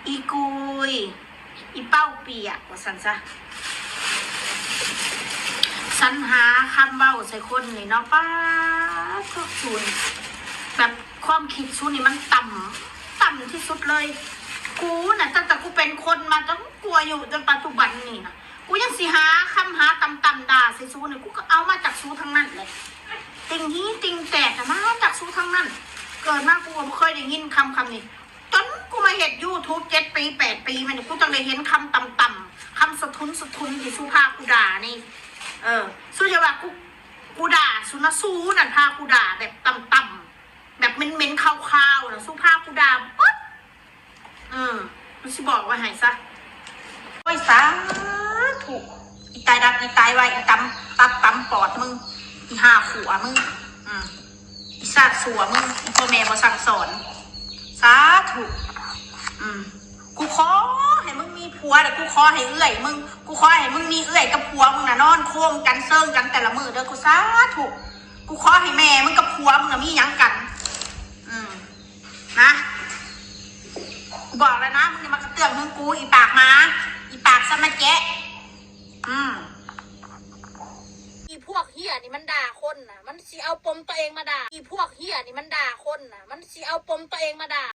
อีกุยอีเป้าเปียกว่าสันซะสรรหาคำเบ้าใส่คนนี่เนาะป้าก็ศูนย์แบบความคิดศูนย์นี่มันต่ำที่สุดเลยกูน่ะตั้งแต่กูเป็นคนมาจนกลัวอยู่จนปัจจุบันนี่นะกูยังสิหาคำหาต่ำด่าใส่ซูนี่กูก็เอามาจากซูทั้งนั้นเลยติงนี้ติงแตกนะมาจากซูทั้งนั้นเกิดมากูไม่เคยได้ยินคำนี้จนกูมาเห็นYouTube 7 ปี 8 ปีมันกูจังเลยเห็นคำต่ำๆคำสะทุนที่ซูพากูด่านี่สู้จะว่ากูด่าซูนะซูนั่นพากูด่าแบบต่ำๆแบบเม้นๆคาวๆนะซูพากูด่าปุ๊บมันสิบอกว่าหายซะโอ้ยสาถูกอีตายดับอีตายไว้อีตำปอดมึงอีห่าขัวมึงอีซาดสัวมึงอีพ่อแม่มาสั่งสอนสาถูกกูขอให้มึงมีผัวแต่กูขอให้เอื้อยมึงกูขอให้มึงมีเอื้อยกับผัวมึงน่ะนอนโค้งกันเซิงกันแต่ละมือเด้อกูสาถูกกูขอให้แม่มึงกับผัวมึงน่ะมีหยังกันนะบอกแล้วนะมึงจะมากระเตื้องมึงกูอีปากมาอีปากสมาแจ๊ะอีพวกเฮียนี่มันด่าคนน่ะมันสิเอาปมตัวเองมาด่าอีพวกเฮียนี่มันด่าคนน่ะมันสิเอาปมตัวเองมาด่า